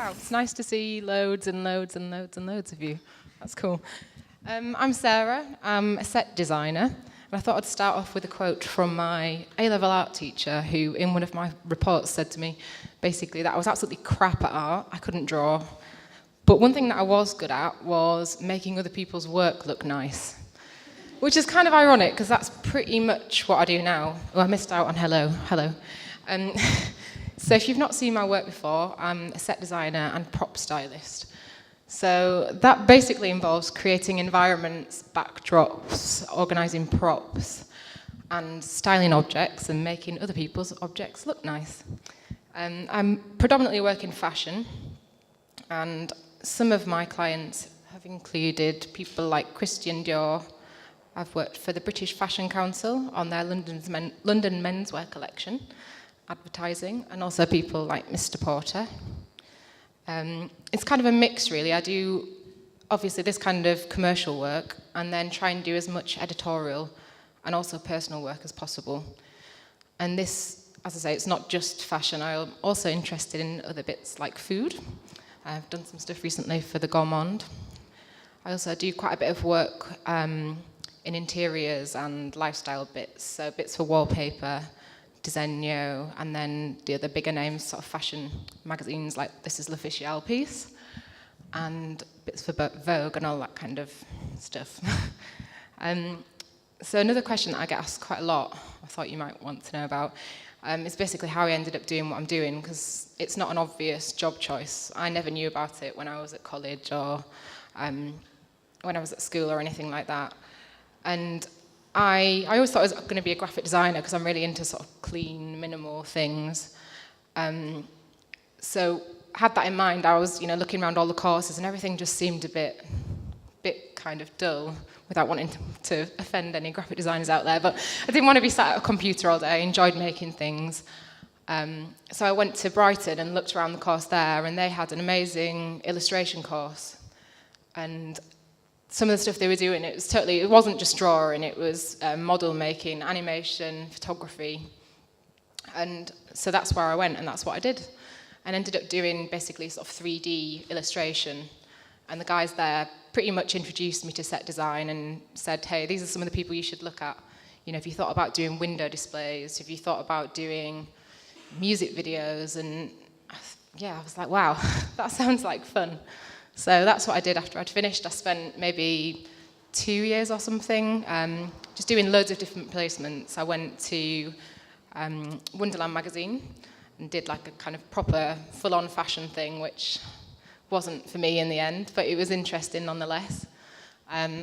Wow, it's nice to see loads and loads and loads and loads of you. That's cool. I'm Sarah. I'm a set designer. And I thought I'd start off with a quote from my A-level art teacher, who in one of my reports said to me, basically, that I was absolutely crap at art. I couldn't draw. But one thing that I was good at was making other people's work look nice. Which is kind of ironic, because that's pretty much what I do now. Oh, I missed out on hello. So if you've not seen my work before, I'm a set designer and prop stylist. So that basically involves creating environments, backdrops, organising props, and styling objects and making other people's objects look nice. I predominantly work in fashion, and some of my clients have included people like Christian Dior. I've worked for the British Fashion Council on their London menswear collection, advertising, and also people like Mr. Porter. It's kind of a mix, really. I do, obviously, this kind of commercial work, and then try and do as much editorial and also personal work as possible. And this, as I say, it's not just fashion. I'm also interested in other bits like food. I've done some stuff recently for the Gourmand. I also do quite a bit of work in interiors and lifestyle bits, so bits for wallpaper, Disegno, and then the other bigger names, sort of fashion magazines like This Is L'Officiel piece, and bits for Vogue and all that kind of stuff. So another question that I get asked quite a lot, I thought you might want to know about, is basically how I ended up doing what I'm doing, because it's not an obvious job choice. I never knew about it when I was at college or when I was at school or anything like that. And I always thought I was going to be a graphic designer because I'm really into sort of clean, minimal things. So had that in mind, I was looking around all the courses and everything just seemed a bit kind of dull, without wanting to offend any graphic designers out there. But I didn't want to be sat at a computer all day. I enjoyed making things. So I went to Brighton and looked around the course there, and they had an amazing illustration course. And some of the stuff they were doing, it wasn't just drawing, it was model making, animation, photography. And so that's where I went, and that's what I did. And ended up doing basically sort of 3D illustration. And the guys there pretty much introduced me to set design and said, hey, these are some of the people you should look at. If you thought about doing window displays, if you thought about doing music videos, and yeah, I was like, wow, that sounds like fun. So that's what I did after I'd finished. I spent maybe 2 years or something just doing loads of different placements. I went to Wonderland magazine and did like a kind of proper full-on fashion thing, which wasn't for me in the end, but it was interesting nonetheless.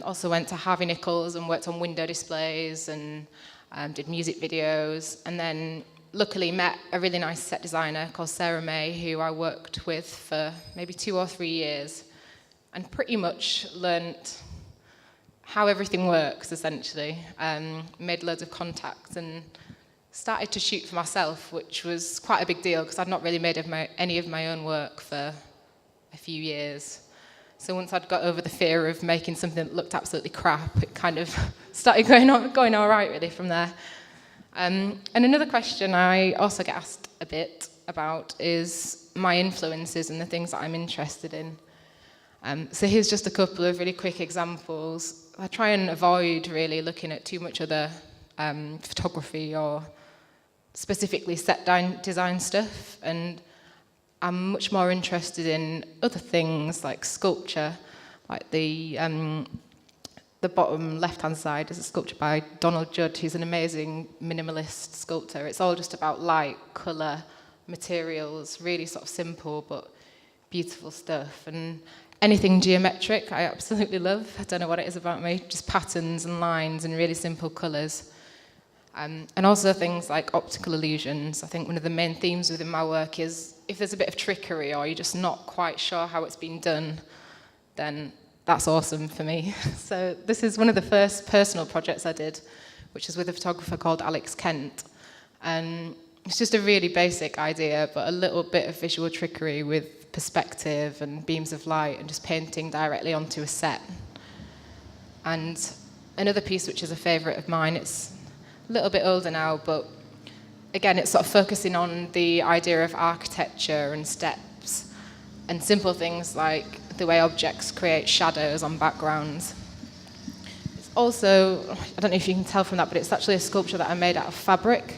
Also went to Harvey Nichols and worked on window displays and did music videos, and then luckily met a really nice set designer called Sarah May, who I worked with for maybe 2 or 3 years, and pretty much learnt how everything works, essentially. Made loads of contacts and started to shoot for myself, which was quite a big deal because I'd not really made any of my own work for a few years. So once I'd got over the fear of making something that looked absolutely crap, it kind of started going all right, really, from there. And another question I also get asked a bit about is my influences and the things that I'm interested in. So here's just a couple of really quick examples. I try and avoid really looking at too much other photography or specifically set design stuff, and I'm much more interested in other things like sculpture, like the bottom left-hand side is a sculpture by Donald Judd, who's an amazing minimalist sculptor. It's all just about light, colour, materials, really sort of simple but beautiful stuff. And anything geometric, I absolutely love. I don't know what it is about me, just patterns and lines and really simple colours. And also things like optical illusions. I think one of the main themes within my work is if there's a bit of trickery or you're just not quite sure how it's been done, then that's awesome for me. So this is one of the first personal projects I did, which is with a photographer called Alex Kent. And it's just a really basic idea, but a little bit of visual trickery with perspective and beams of light and just painting directly onto a set. And another piece which is a favourite of mine, it's a little bit older now, but again, it's sort of focusing on the idea of architecture and steps and simple things like the way objects create shadows on backgrounds. It's also, I don't know if you can tell from that, but it's actually a sculpture that I made out of fabric.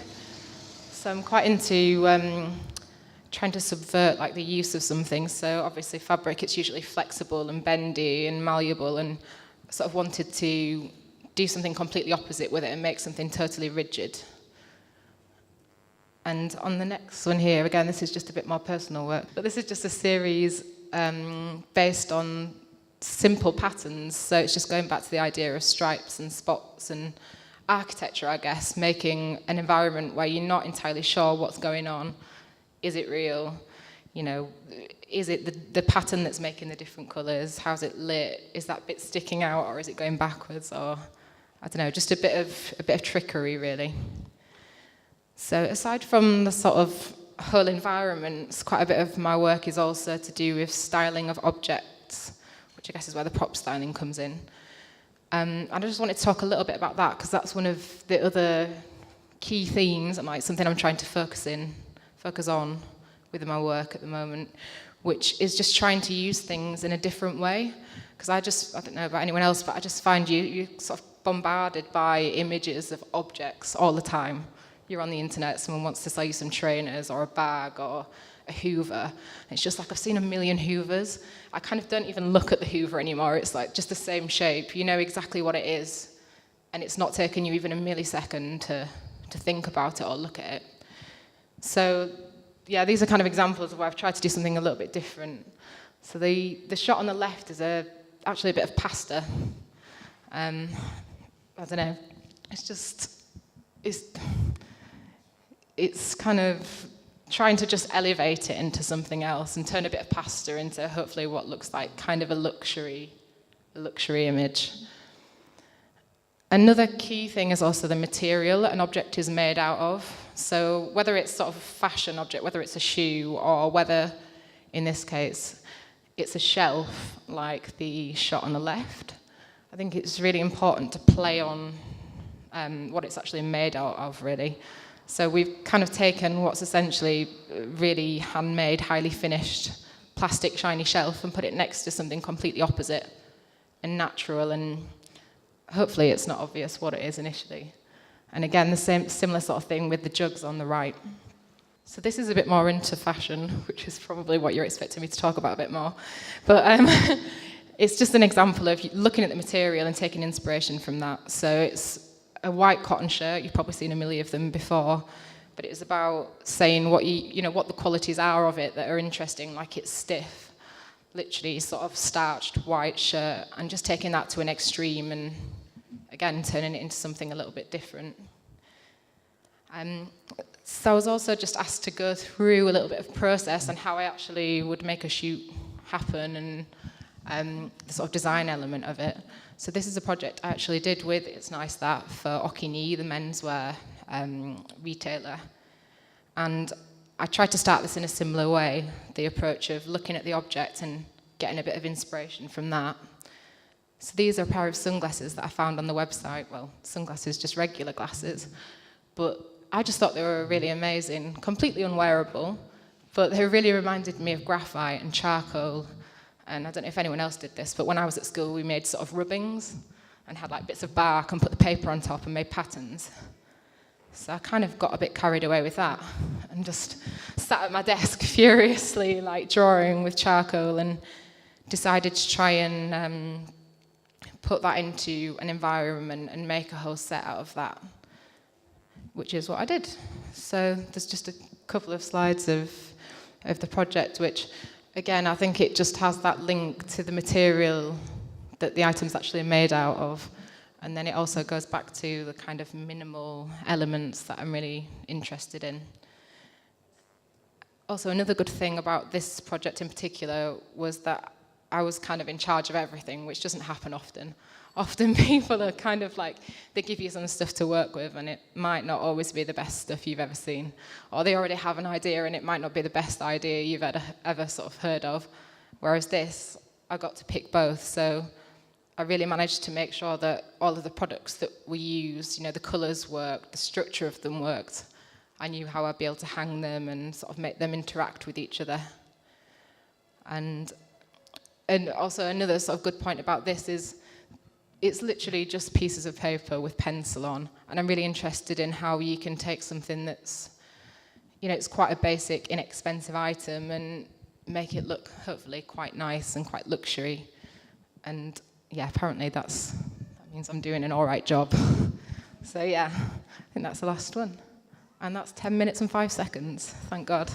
So I'm quite into trying to subvert like the use of something. So obviously fabric, it's usually flexible and bendy and malleable, and sort of wanted to do something completely opposite with it and make something totally rigid. And on the next one here, again, this is just a bit more personal work, but this is just a series based on simple patterns. So it's just going back to the idea of stripes and spots and architecture, I guess, making an environment where you're not entirely sure what's going on. Is it real? You know, is it the pattern that's making the different colours? How's it lit? Is that bit sticking out, or is it going backwards? Or, I don't know, just a bit of trickery, really. So aside from the sort of whole environments, quite a bit of my work is also to do with styling of objects, which I guess is where the prop styling comes in. And I just wanted to talk a little bit about that, because that's one of the other key themes, and like something I'm trying to focus on within my work at the moment, which is just trying to use things in a different way. Because I don't know about anyone else, but I just find you're sort of bombarded by images of objects all the time. You're on the internet, someone wants to sell you some trainers or a bag or a Hoover. And it's just like, I've seen a million Hoovers. I kind of don't even look at the Hoover anymore. It's like just the same shape. You know exactly what it is. And it's not taking you even a millisecond to think about it or look at it. So, yeah, these are kind of examples of where I've tried to do something a little bit different. So the shot on the left is actually a bit of pasta. I don't know. It's kind of trying to just elevate it into something else and turn a bit of pasta into hopefully what looks like kind of a luxury image. Another key thing is also the material that an object is made out of. So whether it's sort of a fashion object, whether it's a shoe, or whether, in this case, it's a shelf like the shot on the left, I think it's really important to play on what it's actually made out of, really. So we've kind of taken what's essentially really handmade, highly finished plastic shiny shelf and put it next to something completely opposite and natural, and hopefully it's not obvious what it is initially. And again, the similar sort of thing with the jugs on the right. So this is a bit more into fashion, which is probably what you're expecting me to talk about a bit more. But it's just an example of looking at the material and taking inspiration from that. So it's a white cotton shirt. You've probably seen a million of them before, but it's about saying what what the qualities are of it that are interesting, like it's stiff, literally sort of starched white shirt, and just taking that to an extreme and again turning it into something a little bit different. So I was also just asked to go through a little bit of process and how I actually would make a shoot happen, and the sort of design element of it. So this is a project I actually did with It's Nice That for Okini, the menswear retailer. And I tried to start this in a similar way, the approach of looking at the object and getting a bit of inspiration from that. So these are a pair of sunglasses that I found on the website. Well, sunglasses, just regular glasses. But I just thought they were really amazing, completely unwearable, but they really reminded me of graphite and charcoal. And I don't know if anyone else did this, but when I was at school, we made sort of rubbings and had like bits of bark and put the paper on top and made patterns. So I kind of got a bit carried away with that and just sat at my desk furiously, like drawing with charcoal, and decided to try and put that into an environment and make a whole set out of that, which is what I did. So there's just a couple of slides of the project, which, again, I think it just has that link to the material that the item's actually made out of. And then it also goes back to the kind of minimal elements that I'm really interested in. Also, another good thing about this project in particular was that I was kind of in charge of everything, which doesn't happen often. Often people are kind of like, they give you some stuff to work with and it might not always be the best stuff you've ever seen. Or they already have an idea and it might not be the best idea you've ever sort of heard of. Whereas this, I got to pick both. So I really managed to make sure that all of the products that we used, the colours worked, the structure of them worked. I knew how I'd be able to hang them and sort of make them interact with each other. And also another sort of good point about this is it's literally just pieces of paper with pencil on. And I'm really interested in how you can take something that's, it's quite a basic, inexpensive item and make it look hopefully quite nice and quite luxury. And yeah, apparently that means I'm doing an all right job. So yeah, I think that's the last one. And that's 10 minutes and 5 seconds, thank God.